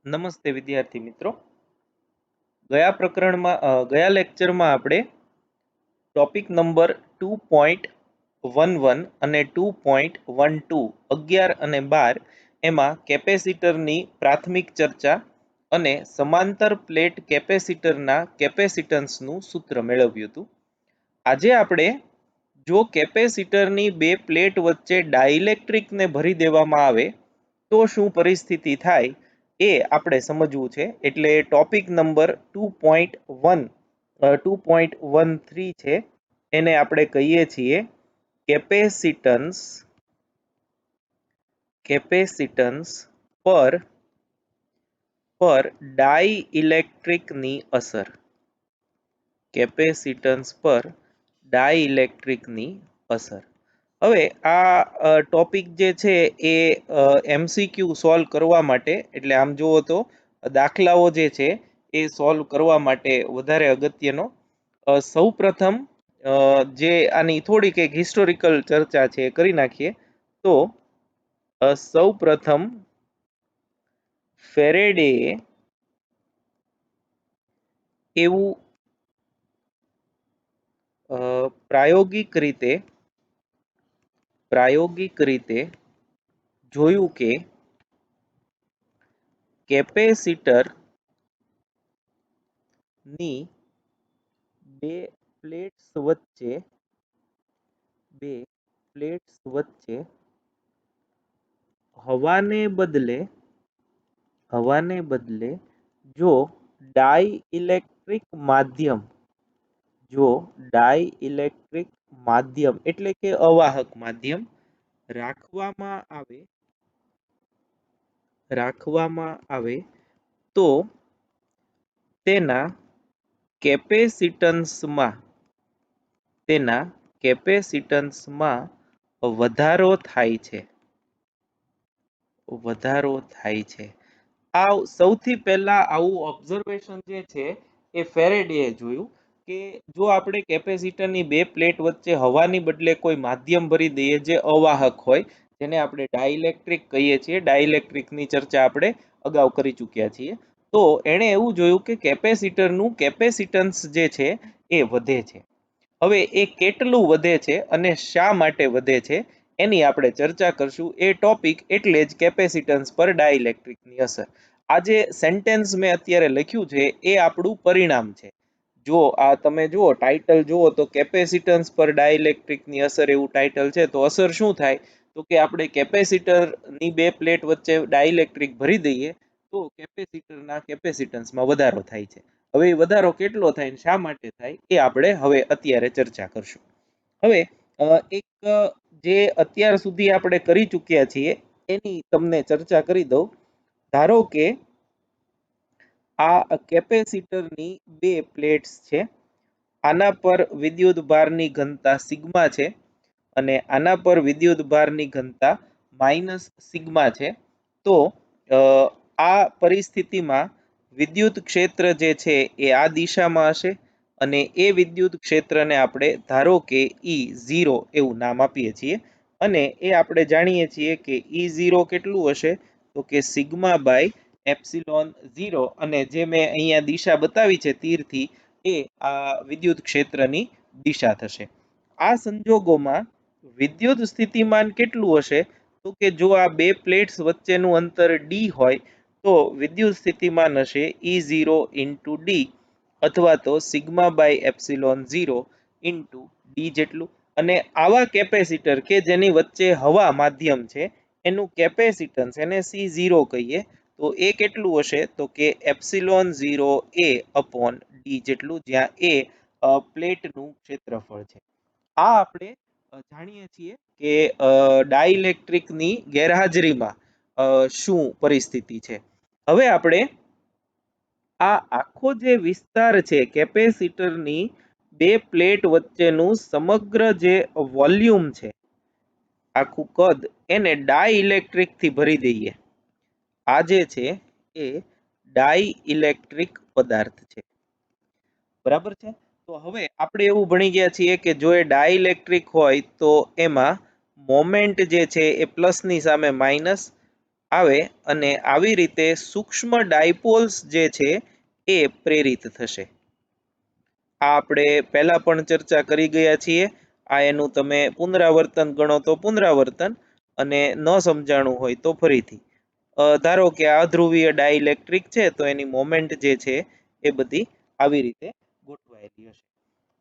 નમસ્તે વિદ્યાર્થી મિત્રો. ગયા લેક્ચરમાં આપણે ટોપિક નંબર 2.11 અને 2.12 11 અને 12 એમાં કેપેસિટરની પ્રાથમિક ચર્ચા અને સમાંતર પ્લેટ કેપેસિટરના કેપેસિટન્સનું સૂત્ર મેળવ્યું હતું. આજે આપણે જો કેપેસિટરની બે પ્લેટ વચ્ચે ડાઇલેક્ટ્રિકને ભરી દેવામાં આવે તો શું પરિસ્થિતિ થાય એ આપણે સમજવું છે. એટલે ટોપિક નંબર 2.13 છે, એને આપણે કહીએ છીએ કેપેસિટન્સ પર ડાઇલેક્ટ્રિકની અસર. કેપેસિટન્સ પર ડાઇલેક્ટ્રિકની અસર. હવે આ ટોપિક જે છે એ MCQ સોલ્વ કરવા માટે, એટલે આમ જુઓ તો દાખલાઓ જે છે એ સોલ્વ કરવા માટે વધારે અગત્યનો. સૌપ્રથમ જે આની થોડીક એક હિસ્ટોરિકલ ચર્ચા છે એ કરી નાખીએ. તો સૌપ્રથમ ફેરેડેએ એવું પ્રાયોગિક રીતે જોયું કે કેપેસિટર ની બે પ્લેટ્સ વચ્ચે હવાને બદલે જો ડાઇલેક્ટ્રિક માધ્યમ એટલે કે અવાહક માધ્યમ રાખવામાં આવે તો તેના કેપેસિટન્સમાં વધારો થાય છે. આ સૌથી પહેલા આવું ઓબ્ઝર્વેશન જે છે એ ફેરેડેએ જોયું કે જો આપણે કેપેસિટરની બે પ્લેટ વચ્ચે હવાની બદલે કોઈ માધ્યમ ભરી દઈએ જે અવાહક હોય, જેને આપણે ડાઇલેક્ટ્રિક કહીએ છીએ. ડાઇલેક્ટ્રિકની ચર્ચા આપણે અગાઉ કરી ચૂક્યા છીએ. તો એણે એવું જોયું કે કેપેસિટરનું કેપેસિટન્સ જે છે એ વધે છે. હવે એ કેટલું વધે છે અને શા માટે વધે છે એની આપણે ચર્ચા કરશું. એ ટોપિક એટલે જ કેપેસિટન્સ પર ડાઇલેક્ટ્રિકની અસર. આ જે સેન્ટેન્સ મેં અત્યારે લખ્યું છે એ આપણું પરિણામ છે. જો આ તમે જુઓ ટાઇટલ જુઓ તો કેપેસિટન્સ પર ડાઇલેક્ટ્રિકની અસર એવું ટાઇટલ છે. તો અસર શું થાય તો કે આપણે કેપેસિટરની બે પ્લેટ વચ્ચે ડાઇલેક્ટ્રિક ભરી દઈએ તો કેપેસિટરના કેપેસિટન્સમાં વધારો થાય છે. હવે એ વધારો કેટલો થાય અને શા માટે થાય એ આપણે હવે અત્યારે ચર્ચા કરશું. હવે એક જે અત્યાર સુધી આપણે કરી ચૂક્યા છીએ એની તમને ચર્ચા કરી દઉં. ધારો કે આ કેપેસિટરની બે પ્લેટ્સ છે. આના પર વિદ્યુત ભારની ઘનતા સિગ્મા છે અને આના પર વિદ્યુત ભારની ઘનતા માઇનસ સિગ્મા છે. તો આ પરિસ્થિતિમાં વિદ્યુત ક્ષેત્ર જે છે એ આ દિશામાં હશે અને એ વિદ્યુત ક્ષેત્રને આપણે ધારો કે E0 એવું નામ આપીએ છીએ. અને એ આપણે જાણીએ છીએ કે E0 કેટલું હશે તો કે સિગ્મા બાય એપ્સિલોન 0, અને જે મેં અહીંયા દિશા બતાવી છે તીરથી, એ આ વિદ્યુત ક્ષેત્રની દિશા થશે. આ સંજોગોમાં વિદ્યુત સ્થિતિમાન કેટલું હશે તો કે જો આ બે પ્લેટ્સ વચ્ચેનું અંતર d હોય તો વિદ્યુત સ્થિતિમાન હશે E0 ઇન્ટુ ડી, અથવા તો sigma by epsilon 0 into D જેટલું. અને આવા કેપેસિટર કે જેની વચ્ચે હવા માધ્યમ છે એનું કેપેસિટન્સ એને C0 કહીએ તો એ કેટલું હશે તો કે એપ્સિલોન 0 a અપોન ડી જેટલું, જ્યાં એ પ્લેટનું ક્ષેત્રફળ છે. આ આપણે જાણીએ છીએ કે ડાઇલેક્ટ્રિકની ગેરહાજરીમાં શું પરિસ્થિતિ છે. હવે આપણે આ આખો જે વિસ્તાર છે કેપેસિટરની બે પ્લેટ વચ્ચેનું સમગ્ર જે વોલ્યુમ છે, આખું કદ, એને ડાઇલેક્ટ્રિક થી ભરી દઈએ. આ જે છે એ ડાઇલેક્ટ્રિક પદાર્થ છે. બરાબર છે. તો હવે આપણે એવું ભણી ગયા છીએ કે જો એ ડાઇલેક્ટ્રિક હોય તો એમાં મોમેન્ટ જે છે એ પ્લસની સામે માઇનસ, આવે અને આવી રીતે સૂક્ષ્મ ડાયપોલ્સ જે છે એ પ્રેરિત થશે. આ આપણે પહેલા પણ ચર્ચા કરી ગયા છીએ. આ એનું તમે પુનરાવર્તન ગણો તો પુનરાવર્તન, અને ન સમજાણું હોય તો ફરીથી. ધારો કે આ ધ્રુવીય ડાઇલેક્ટ્રિક છે તો એની મોમેન્ટ જે છે એ બધી આવી રીતે ગોઠવાયેલી હશે.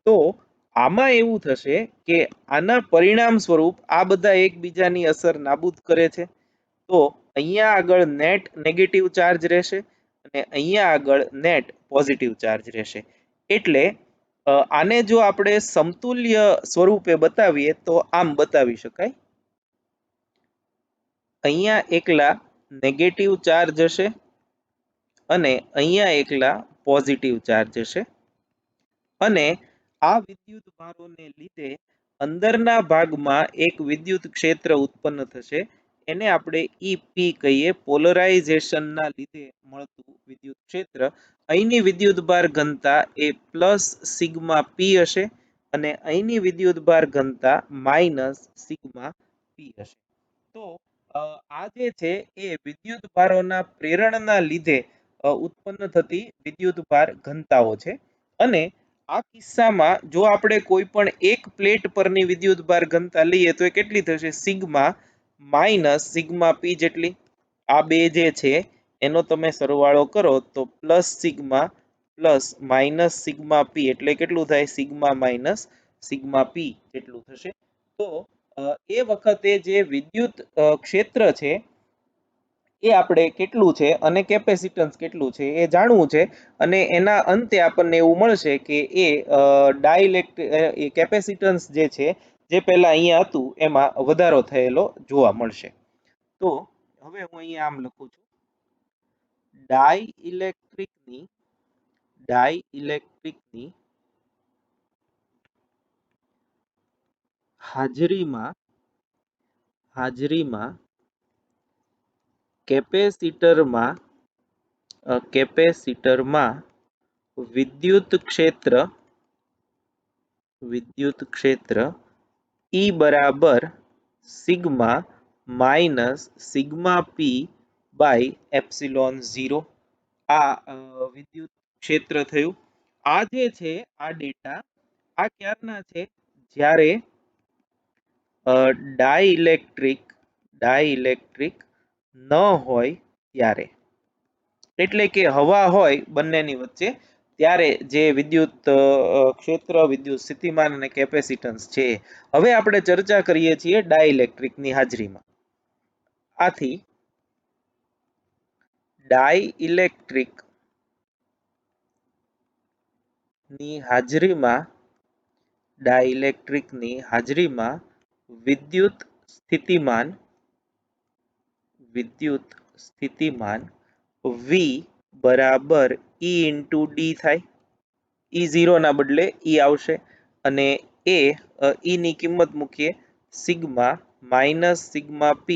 તો આમાં એવું થશે કે આના પરિણામ સ્વરૂપ આ બધા એકબીજાની અસર નાબૂદ કરે છે. તો અહીંયા આગળ નેટ નેગેટિવ ચાર્જ રહેશે અને અહીંયા આગળ નેટ પોઝિટિવ ચાર્જ રહેશે. એટલે આને જો આપણે સમતુલ્ય સ્વરૂપે બતાવીએ તો આમ બતાવી શકાય. અહીંયા એકલા નેગેટિવ ચાર્જ હશે અને અહીંયા એકલા પોઝિટિવ ચાર્જ હશે, અને આ વિદ્યુત ભારોને લીધે અંદરના ભાગમાં એક વિદ્યુત ક્ષેત્ર ઉત્પન્ન થશે. એને આપણે EP કહીએ, પોલરાઇઝેશનના લીધે મળતું વિદ્યુત ક્ષેત્ર. અહીંની વિદ્યુતભાર ઘનતા એ પ્લસ સિગ્મા P હશે અને અહીંની વિદ્યુતભાર ઘનતા માઇનસ સિગ્મા P હશે. તો આ જે છે એ વિદ્યુતભારોના પ્રેરણના લીધે ઉત્પન્ન થતી વિદ્યુતભાર ઘનતાઓ છે. અને આ કિસ્સામાં જો આપણે કોઈ પણ એક પ્લેટ પરની વિદ્યુતભાર ઘનતા લઈએ તો એ કેટલી થશે? સિગ્મા માઇનસ સિગ્મા P જેટલી. આ બે જે છે એનો તમે સરવાળો કરો તો plus sigma plus minus sigma P એટલે કેટલું થાય? સિગ્મા માઇનસ સિગ્મા P જેટલું થશે. તો એ વખતે જે વિદ્યુત ક્ષેત્ર છે એ આપણે કેટલું છે અને કેપેસિટન્સ કેટલું છે એ જાણવું છે. અને એના અંતે આપણને એવું મળશે કે એ કેપેસિટન્સ જે છે જે પહેલા અહીંયા હતું એમાં વધારો થયેલો જોવા મળશે. તો હવે હું અહીંયા આમ લખું છું, ડાઇઇલેક્ટ્રિકની હાજરીમાં કેપેસિટરમાં વિદ્યુત ક્ષેત્ર E બરાબર sigma minus sigma P by epsilon 0. આ વિદ્યુત ક્ષેત્ર થયું. આ જે છે આ ડેટા આ ક્યારના છે? જ્યારે ડાઇલેક્ટ્રિક ન હોય ત્યારે, એટલે કે હવા હોય બંનેની વચ્ચે, ત્યારે જે વિદ્યુત ક્ષેત્ર, વિદ્યુત સ્થિતિમાન અને કેપેસિટન્સ છે. હવે આપણે ચર્ચા કરીએ છીએ ડાઇલેક્ટ્રિકની હાજરીમાં. આથી ડાઇલેક્ટ્રિકની હાજરીમાં વિદ્યુત સ્થિતિમાન V બરાબર E ઇન્ટુ D થાય. E0 ના બદલે E આવશે અને E ની કિંમત મૂકીએ, sigma minus sigma P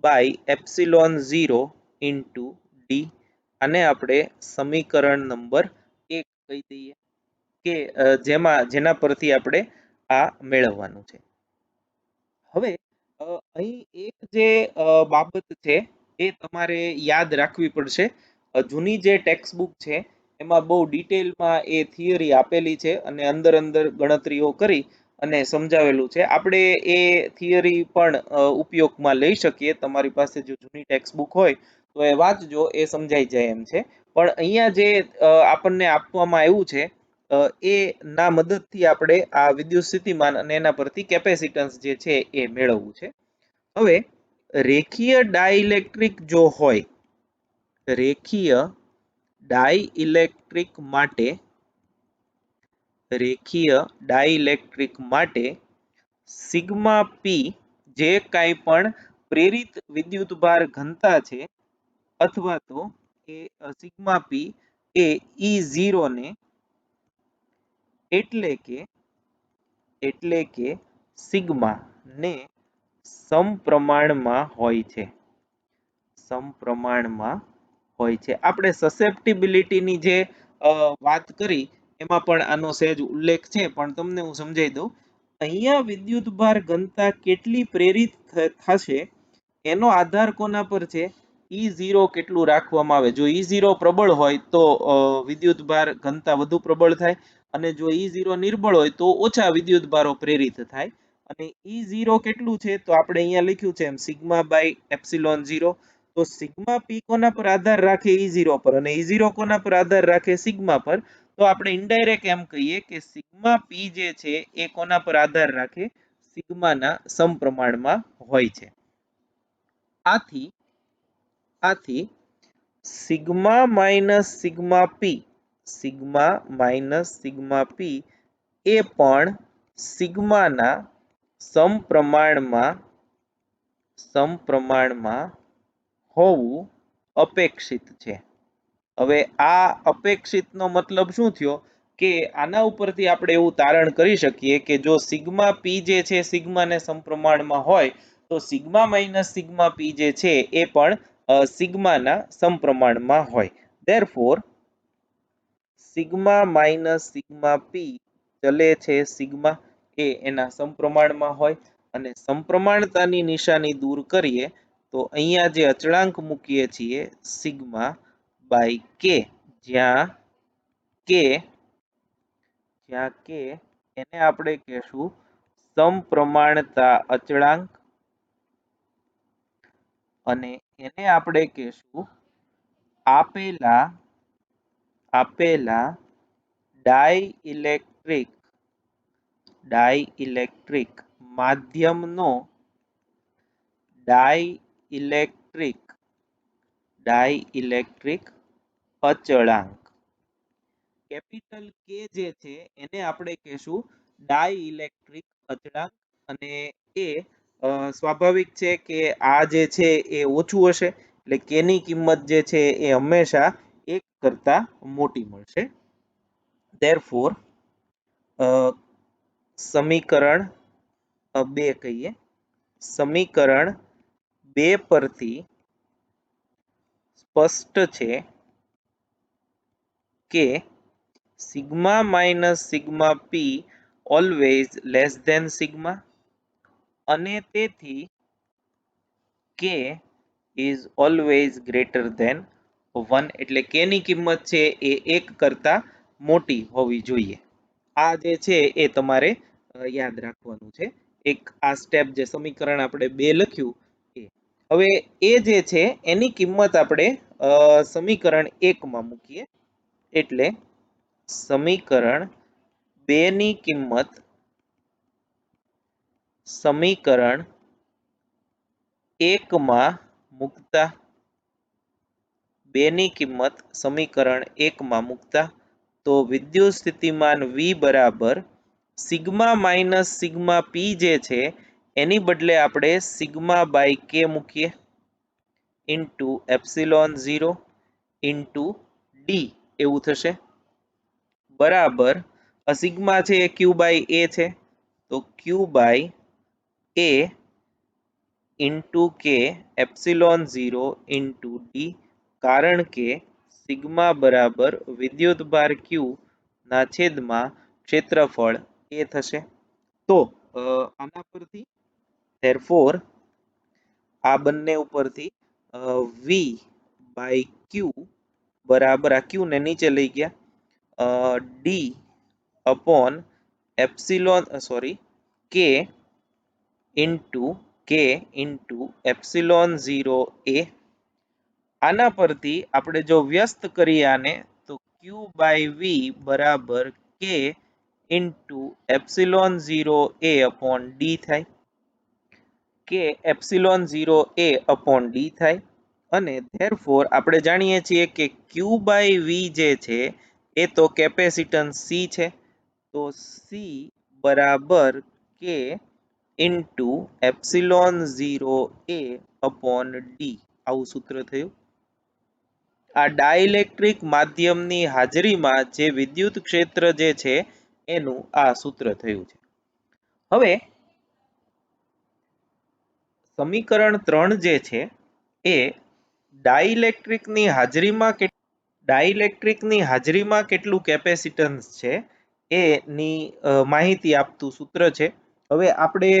by epsilon 0 into D. આને આપણે સમીકરણ નંબર 1 કહી દઈએ કે જેના પરથી આપણે આ મેળવવાનું છે. હવે અહીં એક જે બાબત છે એ તમારે યાદ રાખવી પડશે. જૂની જે ટેક્સ્ટ બુક છે એમાં બહુ ડિટેલમાં એ થિયરી આપેલી છે અને અંદર ગણતરીઓ કરી અને સમજાવેલું છે. આપણે એ થિયરી પણ ઉપયોગમાં લઈ શકીએ. તમારી પાસે જો જૂની ટેક્સ્ટ બુક હોય તો એ વાંચજો, એ સમજાઈ જાય એમ છે. પણ અહીંયા જે આપણને આપવામાં આવ્યું છે એ ના મદદથી આપણે આ વિદ્યુત સ્થિતિમાન અને એના પરથી કેપેસિટન્સ જે છે એ મેળવવું છે. હવે રેખીય ડાઇલેક્ટ્રિક જો હોય, રેખીય ડાઇલેક્ટ્રિક માટે સિગ્મા P જે કાંઈ પણ પ્રેરિત વિદ્યુતભાર ઘનતા છે, અથવા તો એ સિગ્મા P એ E0 ને એટલે કે સિગ્મા ને સમપ્રમાણમાં હોય છે. આપણે સસેપ્ટિબિલિટીની જે વાત કરી એમાં પણ આનો સહેજ ઉલ્લેખ છે, પણ તમને હું સમજાવી દઉં. અહીંયા વિદ્યુતભાર ઘનતા કેટલી પ્રેરિત થશે એનો આધાર કોના પર છે? E0 કેટલું રાખવામાં આવે. જો E0 પ્રબળ હોય તો વિદ્યુતભાર ઘનતા વધુ પ્રબળ થાય અને જો E0 નિર્બળ હોય તો ઓછા વિદ્યુતભારો પ્રેરિત થાય. અને E0 કેટલું છે તો આપણે અહીંયા લખ્યું છે એમ સિગ્મા બાય એપ્સિલોન 0. તો સિગ્મા પી કોના પર આધાર રાખે E0 પર અને E0 કોના પર આધાર રાખે સિગ્મા પર. તો આપણે ઇનડાયરેક્ટ એમ કહીએ કે સિગ્મા પી જે છે એ કોના પર આધાર રાખે સિગ્માના સમપ્રમાણમાં હોય છે. આથી સિગ્મા માઇનસ સિગ્મા પી એ પણ સિગ્માના સમપ્રમાણમાં હોવું અપેક્ષિત છે. હવે આ અપેક્ષિતનો મતલબ શું થયો કે આના ઉપરથી આપણે એવું તારણ કરી શકીએ કે જો સિગ્મા પી જે છે સિગ્માને સમપ્રમાણમાં હોય તો સિગ્મા માઇનસ સિગ્મા પી જે છે એ પણ સિગ્માના સમપ્રમાણમાં હોય. ધેરફોર સિગ્મા માઇનસ સિગ્મા પી ચલે છે સિગ્મા એ એના સમપ્રમાણમાં હોય અને સમપ્રમાણતાની નિશાની દૂર કરીએ તો અહીંયા જે અચળાંક મૂકીએ છીએ સિગ્મા બાય કે, જ્યાં કે એને આપણે કહેશું સમપ્રમાણતા અચળાંક અને એને આપણે કહેશું આપેલા ડાઇલેક્ટ્રિક માધ્યમનો ડાઇલેક્ટ્રિક અચળાંક. કેપિટલ કે જે છે એને આપણે કહેશું ડાઇલેક્ટ્રિક અચળાંક અને એ સ્વાભાવિક છે કે આ જે છે એ ઓછું હશે એટલે કે ની કિંમત જે છે એ હંમેશા 1 કરતા મોટી મળશે. ધેરફોર સમીકરણ 2 કહીએ. સમીકરણ 2 પરથી સ્પષ્ટ છે કે sigma minus sigma P always less than sigma અને તેથી કે ઇઝ ઓલવેઝ ગ્રેટર ધેન 1 એટલે કે ની કિંમત છે એ 1 કરતા મોટી હોવી જોઈએ. આ જે છે એ તમારે યાદ રાખવાનું છે. એક આ સ્ટેપ જે સમીકરણ આપણે 2 લખ્યું એ. હવે એ જે છે એની કિંમત આપણે સમીકરણ 1 માં મૂકીએ એટલે સમીકરણ 2 ની કિંમત સમીકરણ 1 માં મૂકતા 2 ની કિંમત સમીકરણ 1 માં મૂકતા તો વિદ્યુત સ્થિતિમાન V બરાબર સિગ્મા માઇનસ સિગ્મા પી જે છે એની બદલે આપણે સિગ્મા બાય કે મૂકીએ ઇન્ટુ એપ્સિલોન 0 ઇન્ટુ ડી એવું થશે બરાબર સિગ્મા છે એ ક્યુ બાય એ છે તો ક્યુ બાય એ ઇન્ટુ કે એપ્સિલોન 0 ઇન્ટુ ડી કારણ કે સિગ્મા બરાબર વિદ્યુતભાર ક્યુ ના છેદમાં ક્ષેત્રફળ એ થશે. તો આના પરથી ધેરફોર આ બંને ઉપરથી વી બાય ક્યુ બરાબર આ ક્યુ ને નીચે લઈ ગયા D upon epsilon k into epsilon 0 એ. આના પરથી આપણે જો વ્યસ્ત કરીએ આને તો ક્યુ બાય વી બરાબર કે ઇન્ટુ એપ્સિલોન 0 એ અપોન ડી થાય કે એપ્સિલોન 0 એ અપોન ડી થાય અને ધેરફોર આપણે જાણીએ છીએ કે ક્યુ બાય વી જે છે એ તો કેપેસિટન્સ સી છે તો સી બરાબર કે ઇન્ટુ એપ્સિલોન 0 એ અપોન ડી આવું સૂત્ર થયું. આ ડાઇલેક્ટ્રિક માધ્યમની હાજરીમાં જે વિદ્યુત ક્ષેત્ર જે છે એનું આ સૂત્ર થયું છે. હવે સમીકરણ 3 જે છે એ ડાઇલેક્ટ્રિકની હાજરીમાં કેટલું કેપેસિટન્સ છે એની માહિતી આપતું સૂત્ર છે. હવે આપણે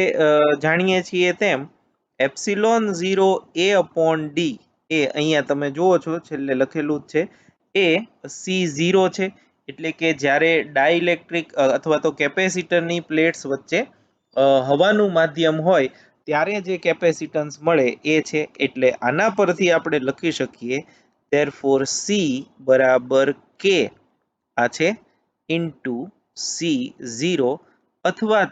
જાણીએ છીએ તેમ એપ્સિલોન 0 એ અપોન ડી એ અહીંયા તમે જુઓ છો છેલ્લે લખેલું જ છે એ C0 છે, એટલે કે જ્યારે ડાઇલેક્ટ્રિક અથવા તો કેપેસિટરની પ્લેટ્સ વચ્ચે હવાનું માધ્યમ હોય ત્યારે જે કેપેસિટન્સ મળે એ છે, એટલે આના પરથી આપણે લખી શકીએ therefore C બરાબર K આ છે ઇન્ટુ C0 અથવા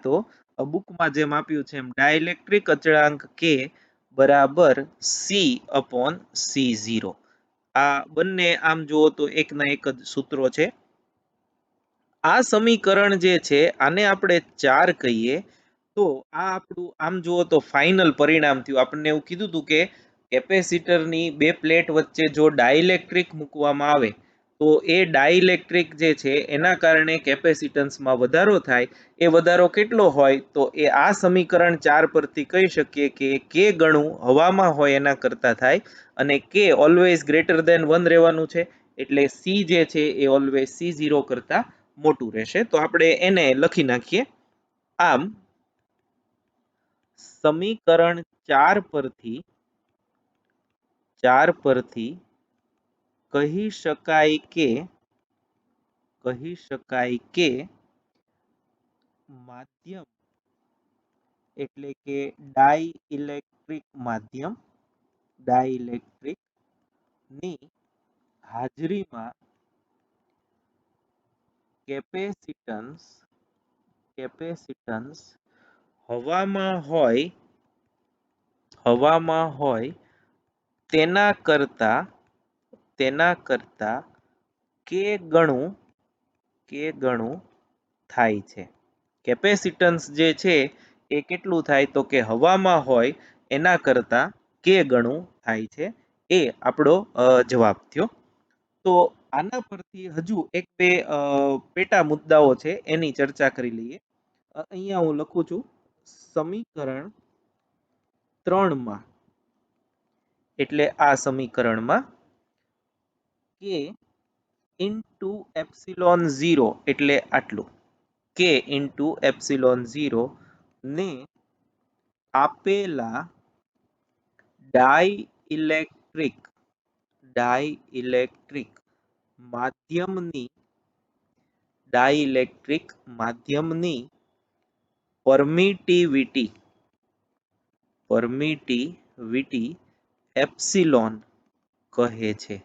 તો બુકમાં જેમ આપ્યું છે એમ ડાઇલેક્ટ્રિક અચળાંક K બરાબર C/C0. આ બંને આમ જુઓ તો એકના એક જ સૂત્રો છે. આ સમીકરણ જે છે આને આપણે 4 કહીએ તો આ આપણું આમ જુઓ તો ફાઇનલ પરિણામ થયું. આપણને એવું કીધું હતું કે કેપેસિટરની બે પ્લેટ વચ્ચે જો ડાઇલેક્ટ્રિક મૂકવામાં આવે તો એ ડાઇલેક્ટ્રિક જે છે એના કારણે કેપેસિટન્સમાં વધારો થાય. એ વધારો કેટલો હોય તો એ આ સમીકરણ 4 પરથી કહી શકીએ કે કે ગણું હવામાં હોય એના કરતા થાય, અને કે ઓલવેઝ ગ્રેટર ધેન 1 રહેવાનું છે, એટલે સી જે છે એ ઓલવેઝ C0 કરતા મોટું રહેશે. તો આપણે એને લખી નાખીએ. આમ સમીકરણ 4 પરથી કહી શકાય કે માધ્યમ એટલે કે ડાઇલેક્ટ્રિક માધ્યમ ની હાજરીમાં કેપેસિટન્સ હવામાં હોય તેના કરતા કે ગણું થાય છે. કેપેસિટન્સ જે છે એ કેટલું થાય તો કે હવામાં હોય એના કરતા કે ગણું થાય છે. એ આપણો જવાબ થયો. તો આના પરથી હજુ એક બે પેટા મુદ્દાઓ છે એની ચર્ચા કરી લઈએ. અહીંયા હું લખું છું સમીકરણ 3 માં, એટલે આ સમીકરણમાં કે ઇન્ટુ એપ્સિલોન 0 એટલે આટલું કે ઇન્ટુ એપ્સિલોન 0 ને આપેલા ડાઇલેક્ટ્રિક માધ્યમની પરમિટિવિટી એપ્સિલોન કહે છે.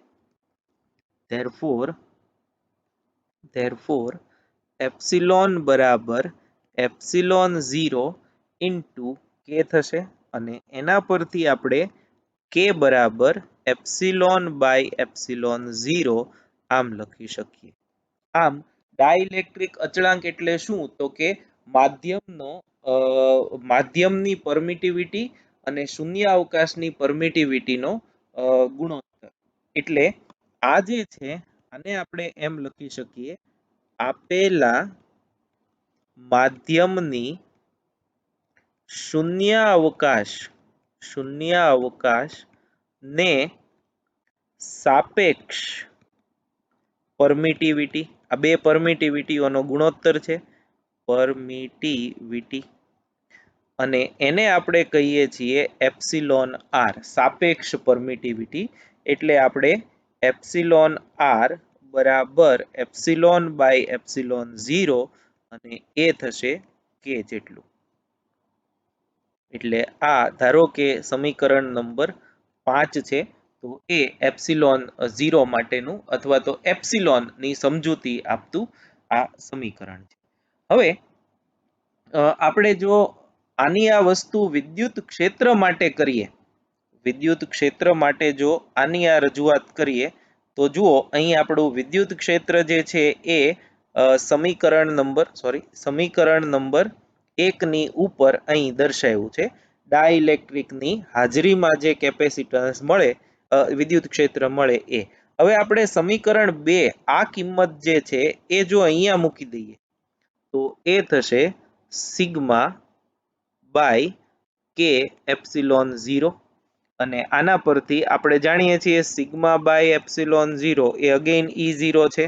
therefore એપ્સિલોન બરાબર એપ્સિલોન 0 ઇન્ટુ કે થશે, અને એના પરથી આપણે કે બરાબર એપ્સિલોન બાય એપ્સિલોન 0 આમ લખી શકીએ. આમ ડાઇલેક્ટ્રિક અચળાંક એટલે શું તો કે માધ્યમની પરમિટિવિટી અને શૂન્યાવકાશની પરમિટિવિટીનો ગુણોત્તર. એટલે આ જે છે આને આપણે એમ લખી શકીએ આપેલા માધ્યમની શૂન્યાવકાશ ને સાપેક્ષ પરમિટિવિટી, આ બે પરમિટિવિટીઓનો ગુણોત્તર છે પરમિટિવિટી, અને એને આપણે કહીએ છીએ એપ્સિલોન આર સાપેક્ષ પરમિટિવિટી. એટલે આપણે એપ્સિલોન આર બરાબર એપ્સિલોન બાય એપ્સિલોન 0 અને એ થશે કે જેટલું. એટલે આ ધારો કે સમીકરણ નંબર 5 છે તો એ એપ્સિલોન 0 માટેનું અથવા તો એપ્સિલોન ની સમજૂતી આપતું આ સમીકરણ છે. હવે આપણે જો આની આ વસ્તુ વિદ્યુત ક્ષેત્ર માટે કરીએ, વિદ્યુત ક્ષેત્ર માટે જો આની આ રજૂઆત કરીએ તો જુઓ અહીં આપણું વિદ્યુત ક્ષેત્ર જે છે એ સમીકરણ નંબર 1 ની ઉપર અહીં દર્શાવ્યું છે. ડાઇલેક્ટ્રિકની હાજરીમાં જે કેપેસિટન્સ મળે વિદ્યુત ક્ષેત્ર મળે એ. હવે આપણે સમીકરણ 2 આ કિંમત જે છે એ જો અહીંયા મૂકી દઈએ તો એ થશે સિગ્મા બાય કે એપ્સિલોન 0, અને આના પરથી આપણે જાણીએ છીએ સિગ્મા બાય એપ્સિલોન 0 એ અગેન E0 છે.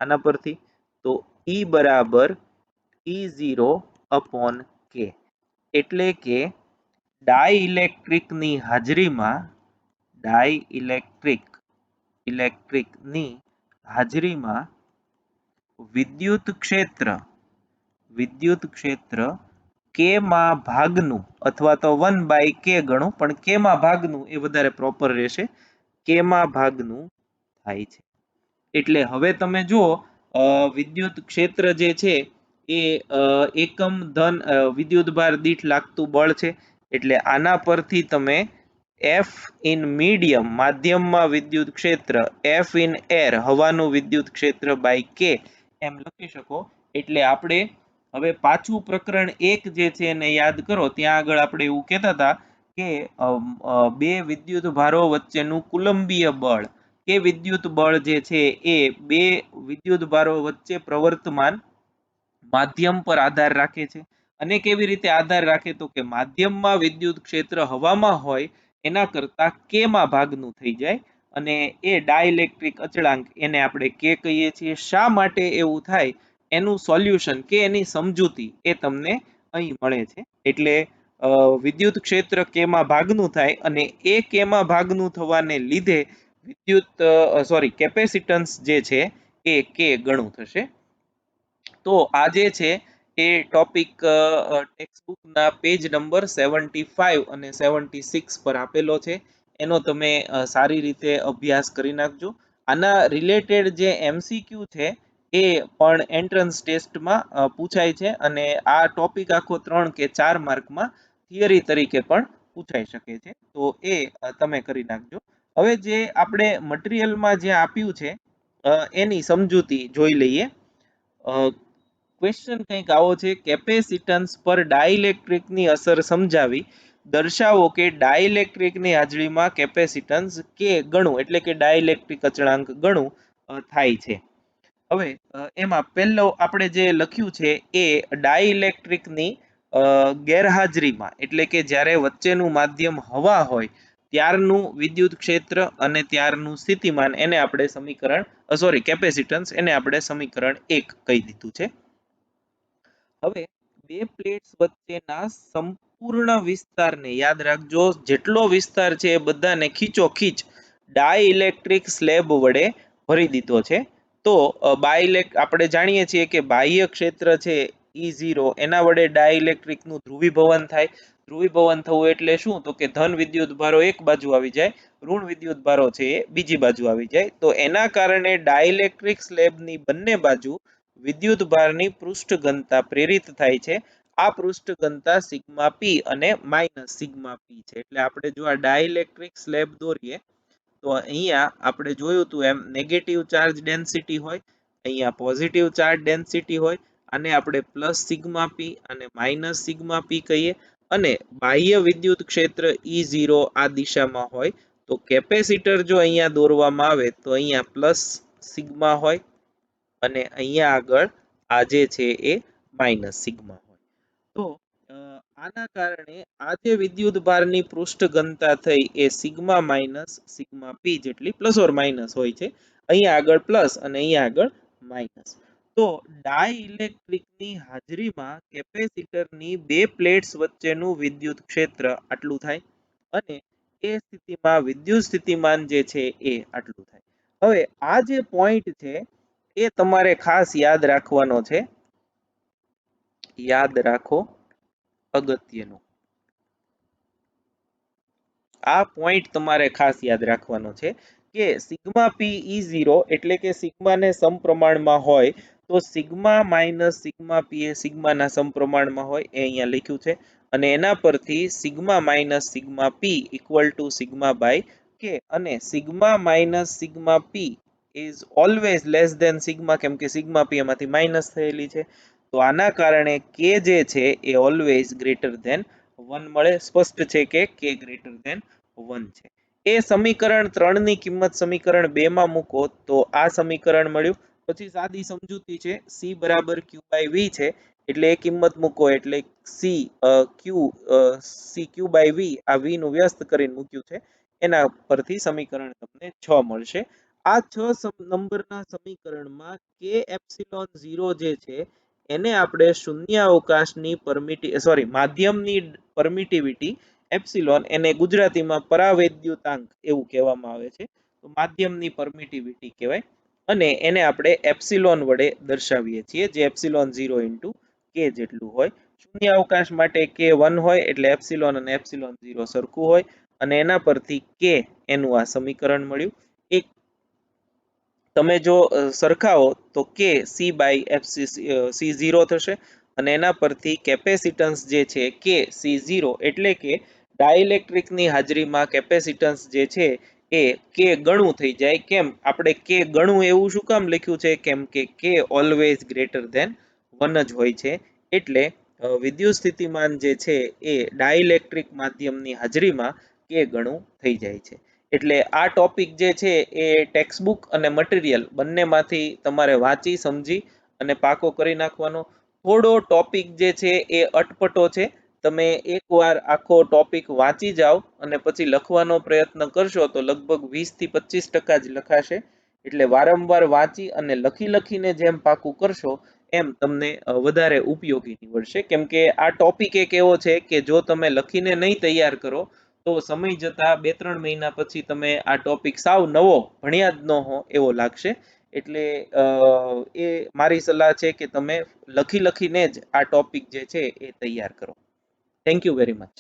આના પરથી તો E બરાબર E0 અપોન કે, એટલે કે ડાઇલેક્ટ્રિકની હાજરીમાં ઇલેક્ટ્રિકની હાજરીમાં વિદ્યુત ક્ષેત્ર કે માં ભાગનું અથવા તો 1/k ગણું, પણ કે માં ભાગનું એ વધારે પ્રોપર રહેશે, કે માં ભાગનું થાય છે. એટલે હવે તમે જુઓ વિદ્યુત ક્ષેત્ર જે છે એ એકમ ધન વિદ્યુત ભાર દીઠ લાગતું બળ છે. એટલે આના પરથી તમે F ઇન મીડિયમ માધ્યમમાં વિદ્યુત ક્ષેત્ર, F ઇન એર હવાનું વિદ્યુત ક્ષેત્ર બાય K એમ લખી શકો. એટલે આપણે હવે પાછું પ્રકરણ 1 જે છે એને યાદ કરો. ત્યાં આગળ આપણે એવું કહેતા હતા કે બે વિદ્યુત ભારો વચ્ચેનું કુલંબીય બળ કે વિદ્યુત બળ જે છે એ બે વિદ્યુત ભારો વચ્ચે પ્રવર્તમાન માધ્યમ પર આધાર રાખે છે. અને કેવી રીતે આધાર રાખે તો કે માધ્યમમાં વિદ્યુત ક્ષેત્ર હવામાં હોય એના કરતા કે માં ભાગનું થઈ જાય, અને એ ડાઇલેક્ટ્રિક અચળાંક એને આપણે કે કહીએ છીએ. શા માટે એવું થાય એનું સોલ્યુશન કે એની સમજૂતી એ તમને અહીં મળે છે. એટલે વિદ્યુત ક્ષેત્ર કે માં ભાગનું થાય અને એ કે માં ભાગનું થવાને લીધે કેપેસિટન્સ જે છે એ કે ગણું થશે. તો આ જે છે એ ટોપિક ટેક્સ્ટબુકના પેજ નંબર 75 અને 76 પર આપેલો છે. એનો તમે સારી રીતે અભ્યાસ કરી નાખજો. આના રિલેટેડ જે MCQ છે એ પણ એન્ટ્રન્સ ટેસ્ટમાં પૂછાય છે, અને આ ટોપિક આખો 3 કે 4 માર્કમાં થિયરી તરીકે પણ પૂછાઈ શકે છે. તો એ તમે કરી નાખજો. હવે જે આપણે મટીરિયલમાં જે આપ્યું છે એની સમજૂતી જોઈ લઈએ. ક્વેશ્ચન કંઈક આવો છે, કેપેસિટન્સ પર ડાઇલેક્ટ્રિકની અસર સમજાવી દર્શાવો કે ડાઇલેક્ટ્રિકની હાજરીમાં કેપેસિટન્સ કે ગણું એટલે કે ડાઇલેક્ટ્રિક અચળાંક ગણું થાય છે. હવે એમાં પહેલો આપણે જે લખ્યું છે એ ડાઇલેક્ટ્રિકની ગેરહાજરીમાં એટલે કે જ્યારે વચ્ચેનું માધ્યમ હવા હોય ત્યારનું વિદ્યુત ક્ષેત્ર અને ત્યારનું સ્થિતિમાન એને આપણે કેપેસિટન્સ એને આપણે સમીકરણ 1 કહી દીધું છે. હવે બે પ્લેટ્સ વચ્ચેના સંપૂર્ણ વિસ્તારને યાદ રાખજો, જેટલો વિસ્તાર છે એ બધાને ખીચોખીચ ડાઇલેક્ટ્રિક સ્લેબ વડે ભરી દીધો છે. તો આપણે જાણીએ છીએ કે બાહ્ય ક્ષેત્ર છે E0 એના વડે ડાઇલેક્ટ્રિકનું ધ્રુવીભવન થાય. ધ્રુવીભવન થવું એટલે શું તો કે ધન વિદ્યુત ભારો એક બાજુ આવી જાય, ઋણ વિદ્યુત ભારો છે એ બીજી બાજુ આવી જાય. તો એના કારણે ડાઇલેક્ટ્રિક સ્લેબની બંને બાજુ વિદ્યુત ભારની પૃષ્ઠ ઘનતા પ્રેરિત થાય છે. આ પૃષ્ઠ ઘનતા સિગ્મા પી અને માઇનસ સિગ્મા પી છે. એટલે આપણે જો આ ડાઇલેક્ટ્રિક સ્લેબ દોરીએ તો અહીંયા આપણે જોયું હતું એમ નેગેટિવ ચાર્જ ડેન્સિટી હોય, અહીંયા પોઝિટિવ ચાર્જ ડેન્સિટી હોય. આને આપણે પ્લસ સિગ્મા પી અને માઇનસ સિગ્મા પી કહીએ. અને બાહ્ય વિદ્યુત ક્ષેત્ર E0 આ દિશામાં હોય તો કેપેસિટર જો અહીંયા દોરવામાં આવે તો અહીંયા પ્લસ સિગ્મા હોય અને અહીંયા આગળ આ જે છે એ માઇનસ સિગ્મા હોય. તો આના કારણે આ જે વિદ્યુત ભારની પૃષ્ઠ ઘનતા થઈ એ સિગ્મા માઇનસ સિગ્મા પી જેટલી પ્લસ ઓર માઇનસ હોય છે. અહીંયા આગળ પ્લસ અને અહીંયા આગળ માઇનસ. તો ડાઇલેક્ટ્રિકની હાજરીમાં કેપેસિટરની બે પ્લેટ્સ વચ્ચેનું વિદ્યુત ક્ષેત્ર આટલું થાય અને એ સ્થિતિમાં વિદ્યુત સ્થિતિમાન જે છે એ આટલું થાય. હવે આ જે પોઈન્ટ છે એ તમારે ખાસ યાદ રાખવાનો છે. યાદ રાખો, અગત્યનું. આ પોઈન્ટ તમારે ખાસ યાદ રાખવાનો છે કે સિગ્મા પી E0 એટલે કે સિગ્માને સમપ્રમાણમાં હોય તો સિગ્મા માઇનસ સિગ્મા પી એ સિગ્માના સમપ્રમાણમાં હોય એ અહીંયા લખ્યું છે. અને એના પરથી sigma minus sigma P equal to sigma by K, અને sigma minus sigma P is always less than sigma, કેમ કે સિગ્મા પી એમાંથી માઇનસ થયેલી છે. તો આના કારણે કે જે છે એ ઓલવેઝ ગ્રેટર ધેન 1 મળે. સ્પષ્ટ છે કે કે ગ્રેટર ધેન 1 છે. એ સમીકરણ 3 ની કિંમત સમીકરણ 2 માં મૂકો તો આ સમીકરણ મળ્યું. પછી સાદી સમજૂતી છે, C બરાબર Q બાય V છે એટલે એ કિંમત મૂકો એટલે CQ બાય V, આ V નું વ્યસ્ત કરીને મૂક્યું છે એના પરથી સમીકરણ તમને 6 મળશે. આ 6 નંબરના સમીકરણમાં K એપ્સિલોન 0 જે છે એને આપણે શૂન્યાવકાશની માધ્યમની પરમિટિવિટી એપ્સિલોન એને ગુજરાતીમાં પરાવૈદ્યુતાંક એવું કહેવામાં આવે છે. તો માધ્યમની પરમિટિવિટી કહેવાય અને એને આપણે એપ્સિલોન વડે દર્શાવીએ છીએ, જે એપ્સિલોન 0 ઇન્ટુ કે જેટલું હોય. શૂન્ય અવકાશ માટે કે 1 હોય એટલે એપ્સિલોન અને એપ્સિલોન 0 સરખું હોય અને એના પરથી કે એનું આ સમીકરણ મળ્યું. એક તમે જો સરખાવો તો કે સી બાય સી 0 થશે અને એના પરથી કેપેસિટન્સ જે છે કે સી 0 એટલે કે ડાઇલેક્ટ્રિકની હાજરીમાં કેપેસિટન્સ જે છે એ કે ગણું થઈ જાય. કેમ આપણે કે ગણું એવું શું કામ લખ્યું છે? કેમ કે ઓલવેઝ ગ્રેટર ધેન 1 જ હોય છે. એટલે વિદ્યુત સ્થિતિમાન જે છે એ ડાઇલેક્ટ્રિક માધ્યમની હાજરીમાં કે ગણું થઈ જાય છે. એટલે આ ટોપિક જે છે એ ટેક્સ્ટબુક અને મટીરિયલ બંનેમાંથી તમારે વાંચી સમજી અને પાકો કરી નાખવાનો. થોડો ટોપિક જે છે એ અટપટો છે. તમે એકવાર આખો ટોપિક વાંચી જાઓ અને પછી લખવાનો પ્રયત્ન કરશો તો લગભગ 20 થી 25% જ લખાશે. એટલે વારંવાર વાંચી અને લખીને જેમ પાકું કરશો એમ તમને વધારે ઉપયોગી નીવડશે. કેમ કે આ ટોપિક એક એવો છે કે જો તમે લખીને નહીં તૈયાર કરો તો સમય જતા 2-3 મહિના પછી તમે આ ટોપિક સાવ નવો ભણ્યા જ ન હો એવો લાગશે. એટલે એ મારી સલાહ છે કે તમે લખીને જ આ ટોપિક જે છે એ તૈયાર કરો. Thank you very much.